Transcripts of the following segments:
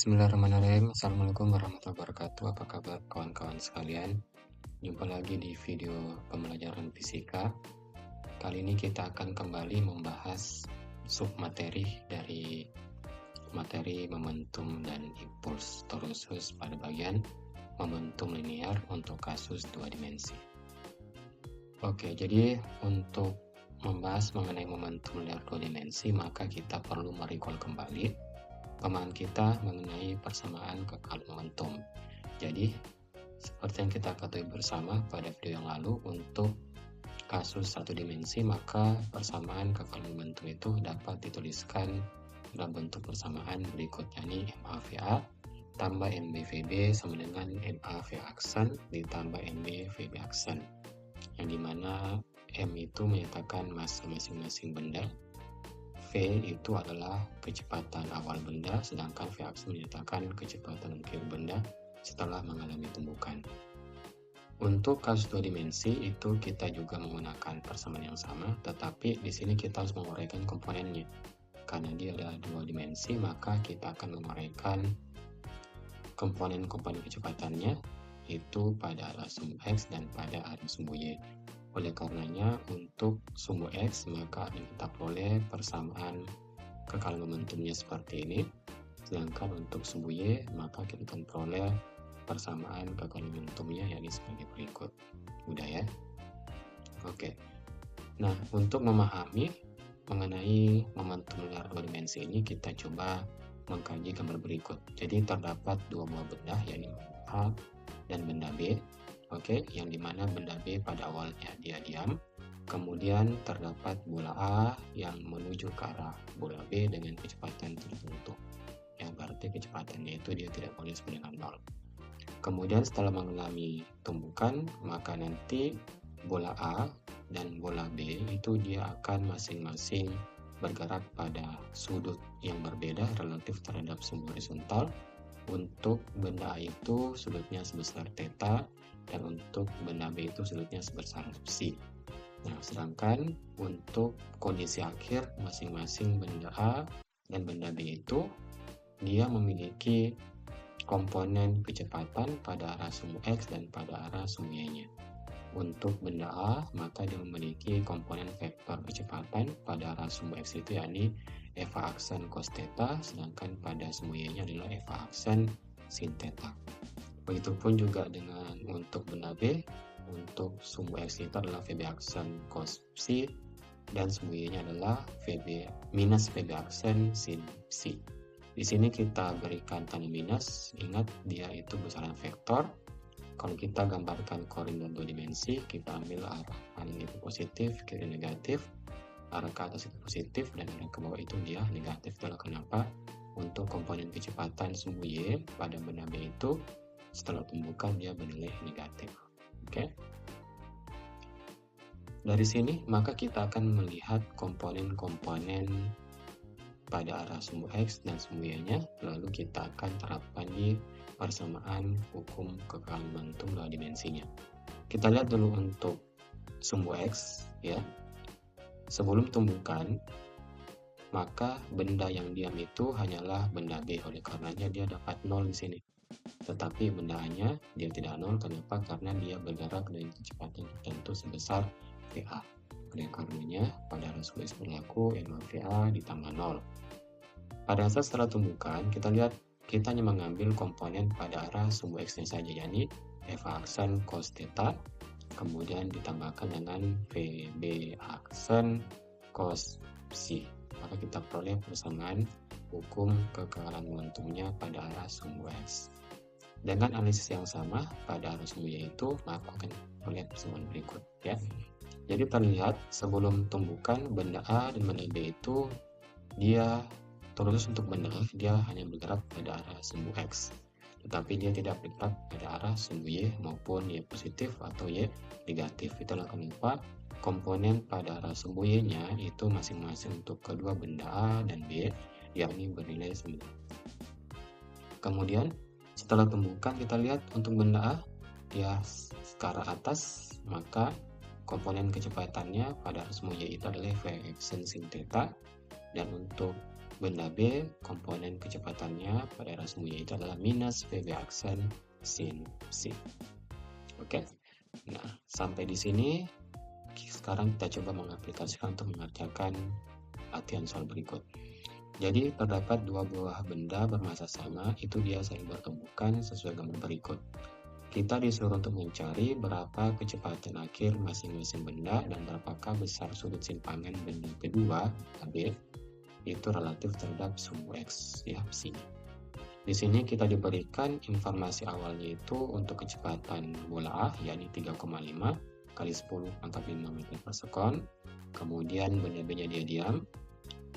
Bismillahirrahmanirrahim. Assalamualaikum warahmatullahi wabarakatuh. Apa kabar kawan-kawan sekalian? Jumpa lagi di video pembelajaran fisika. Kali ini kita akan kembali membahas submateri dari materi momentum dan impuls, terkhusus pada bagian momentum linear untuk kasus 2 dimensi. Oke, jadi untuk membahas mengenai momentum linear 2 dimensi, maka kita perlu merecall kembali pemahaman kita mengenai persamaan kekal momentum. Jadi, seperti yang kita ketahui bersama pada video yang lalu, untuk kasus 1 dimensi, maka persamaan kekal momentum itu dapat dituliskan dalam bentuk persamaan berikut, yakni MA/VA tambah MB/VB sama dengan MA/V aksen ditambah MB/VB aksen, yang dimana M itu menyatakan massa masing-masing benda, V itu adalah kecepatan awal benda, sedangkan V aksen menyatakan kecepatan akhir benda setelah mengalami tumbukan. Untuk kasus 2 dimensi itu kita juga menggunakan persamaan yang sama, tetapi di sini kita harus menguraikan komponennya. Karena dia ada 2 dimensi, maka kita akan menguraikan komponen-komponen kecepatannya itu pada arah sumbu X dan pada arah sumbu Y. Oleh karenanya, untuk sumbu X maka kita peroleh persamaan kekal momentumnya seperti ini, sedangkan untuk sumbu Y maka kita akan peroleh persamaan kekal momentumnya yakni sebagai berikut. Mudah ya? Oke. Nah, untuk memahami mengenai momentum linear 2 dimensi ini, kita coba mengkaji gambar berikut. Jadi terdapat dua buah benda, yakni A dan benda B. Oke, yang dimana benda B pada awalnya dia diam, kemudian terdapat bola A yang menuju ke arah bola B dengan kecepatan tertentu, yang berarti kecepatannya itu dia tidak boleh sama dengan 0. Kemudian setelah mengalami tumbukan, maka nanti bola A dan bola B itu dia akan masing-masing bergerak pada sudut yang berbeda relatif terhadap sumbu horizontal. Untuk benda A itu sudutnya sebesar theta, dan untuk benda B itu sudutnya sebesar psi. Nah, sedangkan untuk kondisi akhir masing-masing benda A dan benda B itu dia memiliki komponen kecepatan pada arah sumbu X dan pada arah sumbu Y-nya. Untuk benda A, maka dia memiliki komponen vektor kecepatan pada arah sumbu X itu yakni Eva aksen cos theta, sedangkan pada sumbu Y-nya adalah Eva aksen sin theta. Begitupun juga dengan untuk benda B, untuk sumbu X itu adalah VB aksen cos psi, dan sumbu Y-nya adalah VB minus VB aksen sin psi. Di sini kita berikan tanda minus, ingat dia itu besaran vektor. Kalau kita gambarkan koordinat 2 dimensi, kita ambil arah kanan itu positif, kiri negatif, arah ke atas itu positif, dan arah ke bawah itu dia negatif. Itulah kenapa untuk komponen kecepatan sumbu Y pada benda B itu setelah tumbukan dia bernilai negatif. Oke. Dari sini maka kita akan melihat komponen-komponen pada arah sumbu X dan sumbu Y-nya, lalu kita akan terapkan di persamaan hukum kekal momentum 2 dimensinya. Kita lihat dulu untuk sumbu X ya. Sebelum tumbukan, maka benda yang diam itu hanyalah benda B, oleh karenanya dia dapat 0 di sini. Tetapi benda A-nya dia tidak 0, kenapa? Karena dia bergerak dengan kecepatan tertentu sebesar VA. Oleh karenanya pada arah sumbu X berlaku MA/VA ditambah 0. Pada saat setelah tumbukan, kita lihat kita hanya mengambil komponen pada arah sumbu X-nya saja, yakni Eva aksen cos theta, kemudian ditambahkan dengan VB aksen cos psi. Maka kita peroleh persamaan hukum kekekalan momentumnya pada arah sumbu X. Dengan analisis yang sama pada arah sumbu Y itu, maka akan melihat persamaan berikut ya. Jadi terlihat sebelum tumbukan benda A dan benda B itu dia terus untuk benda A dia hanya bergerak pada arah sumbu X, tetapi dia tidak bergerak pada arah sumbu Y maupun Y positif atau Y negatif. Itulah kenapa komponen pada arah sumbu Y-nya itu masing-masing untuk kedua benda A dan B yakni bernilai 9. Kemudian setelah tumbukan kita lihat untuk benda A dia ke arah atas, maka komponen kecepatannya pada arah sumbu Y itu adalah V aksen sin theta, dan untuk benda B, komponen kecepatannya pada arah semu Y itu adalah minus VB aksen sin psi. Oke. Nah, sampai di sini sekarang kita coba mengaplikasikan untuk mengerjakan latihan soal berikut. Jadi terdapat dua buah benda bermassa sama, itu dia saling bertemukan sesuai gambar berikut. Kita disuruh untuk mencari berapa kecepatan akhir masing-masing benda dan berapakah besar sudut simpangan benda kedua, AB, itu relatif terhadap sumbu X, ya, psi. Di sini kita diberikan informasi awalnya itu untuk kecepatan bola A, yakni 3,5 kali 10 pangkat 5 meter per sekon. Kemudian benda B-nya dia diam.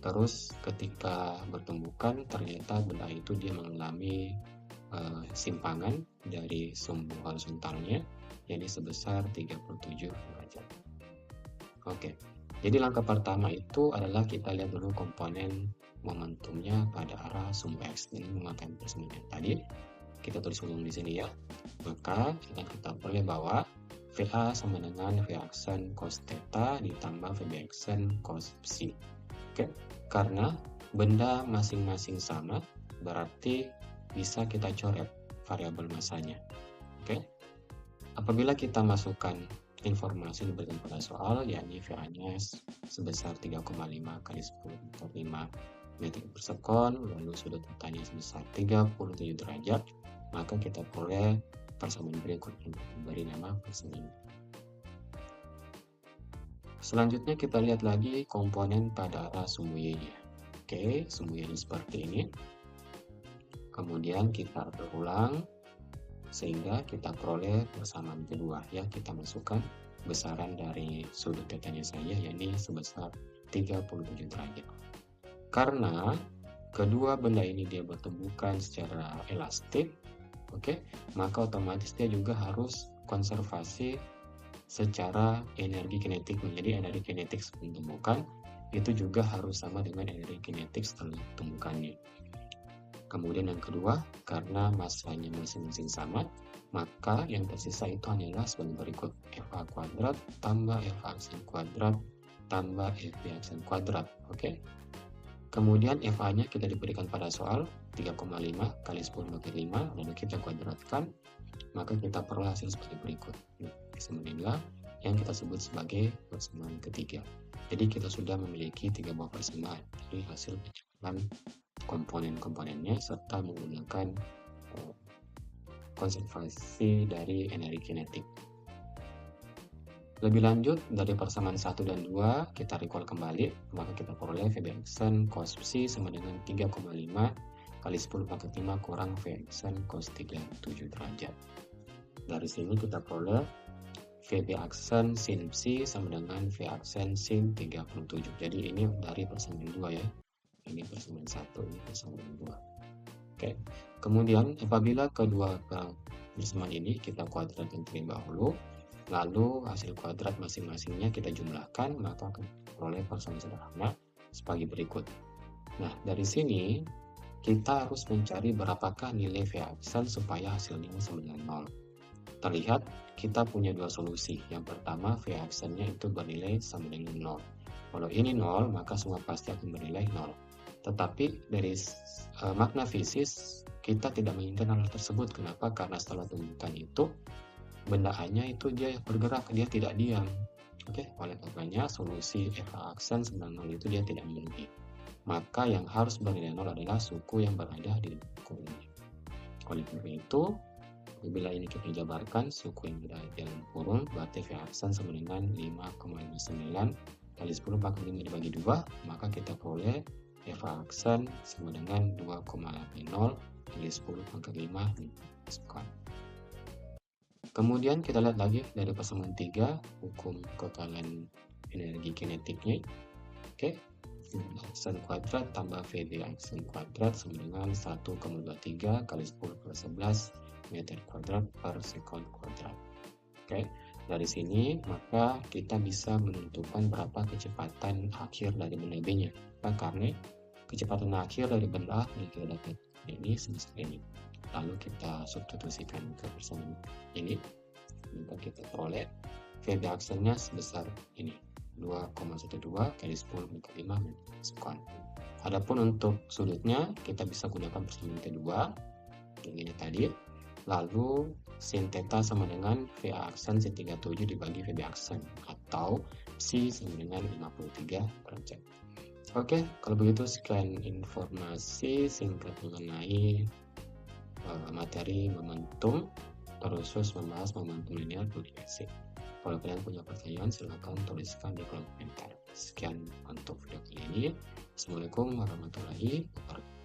Terus ketika bertumbukan ternyata benda itu dia mengalami simpangan dari sumbu horizontalnya, yakni sebesar 37 derajat. Oke, jadi langkah pertama itu adalah kita lihat dulu komponen momentumnya pada arah sumbu X. Ini memakai persamaan tadi, kita tulis ulang di sini ya. Maka kita peroleh bahwa VA sama dengan V aksen cos theta ditambah VB aksen cos psi. Oke, karena benda masing-masing sama, berarti bisa kita coret variabel massanya. Oke, apabila kita masukkan informasi diberikan pada soal, yakni VA-nya sebesar 3,5 kali 10 per 5 meter per sekon, lalu sudut tetanya sebesar 37 derajat, maka kita peroleh persamaan berikut yang diberi nama persamaan. Selanjutnya kita lihat lagi komponen pada arah sumbu Y-nya. Oke, sumbu Y-nya seperti ini. Kemudian kita berulang sehingga kita peroleh persamaan kedua, ya. Kita masukkan besaran dari sudut tetanya saja, yakni sebesar 37 derajat. Karena kedua benda ini dia bertumbukan secara elastik, oke, maka otomatis dia juga harus konservasi secara energi kinetik. Jadi energi kinetik sebelum tumbukan itu juga harus sama dengan energi kinetik setelah tumbukannya. Kemudian yang kedua, karena massanya masing-masing sama, maka yang tersisa itu hanyalah sebagai berikut: FA kuadrat tambah FA aksen kuadrat tambah FB aksen kuadrat. Oke. Kemudian FA-nya kita diberikan pada soal 3,5 kali 10 per 5, lalu kita kuadratkan, maka kita peroleh hasil sebagai berikut. Persamaan inilah yang kita sebut sebagai persamaan ketiga. Jadi kita sudah memiliki 3 buah persamaan dari hasil pencabutan komponen-komponennya serta menggunakan konservasi dari energi kinetik. Lebih lanjut, dari persamaan 1 dan 2 kita recall kembali, maka kita peroleh VB aksen cos psi sama dengan 3,5 kali 10 pangkat 5 kurang V aksen cos 37 derajat. Dari sini kita peroleh VB aksen sin psi sama dengan V aksen sin 37. Jadi ini dari persamaan 2 ya. Ini persamaan 1, ini persamaan 2. Oke. Kemudian apabila kedua persamaan ini kita kuadratkan terlebih dahulu, lalu hasil kuadrat masing-masingnya kita jumlahkan, maka akan peroleh persamaan sederhana sebagai berikut. Nah, dari sini kita harus mencari berapakah nilai V aksen supaya hasilnya sama dengan 0. Terlihat kita punya dua solusi. Yang pertama, V aksennya itu bernilai sama dengan 0. Kalau ini 0, maka semua pasti akan bernilai 0. Tetapi dari makna fisis kita tidak menginginkan hal tersebut. Kenapa? Karena setelah tumbukan itu benda A-nya itu dia bergerak, dia tidak diam. Oke, oleh karenanya solusi FA aksen 90 itu dia tidak memenuhi. Maka yang harus bernilai 0 adalah suku yang berada di kurung. Oleh karena itu, apabila ini kita jabarkan suku yang berada di dalam kurung, berarti V aksen sama dengan 5,59 kali 10 pangkat 5 dibagi 2, maka kita peroleh FA aksen sama dengan 2,80 kali 10 pangkat 5 sekon. Kemudian kita lihat lagi dari persamaan 3, hukum kekalan energi kinetiknya. Oke, aksen kuadrat tambah VB aksen kuadrat sama dengan 1,23 kali 10 per 11 meter kuadrat per sekon kuadrat. Oke, dari sini maka kita bisa menentukan berapa kecepatan akhir dari benda B-nya. Karena kecepatan akhir dari benda A yang kita dapat ini sebesar ini. Lalu kita substitusikan ke persamaan ini, maka kita peroleh VB aksennya sebesar ini, 2,12 kali 10 per 5 meter sekon. Adapun untuk sudutnya, kita bisa gunakan persamaan kedua, ini tadi. Lalu sin theta sama dengan VA aksen sin 37 dibagi VB aksen, atau psi sama dengan 53/4. Oke, kalau begitu sekian informasi singkat mengenai materi momentum, terkhusus membahas momentum linear polimerik. Kalau kalian punya pertanyaan, silahkan tuliskan di kolom komentar. Sekian untuk video kali ini. Assalamualaikum warahmatullahi wabarakatuh.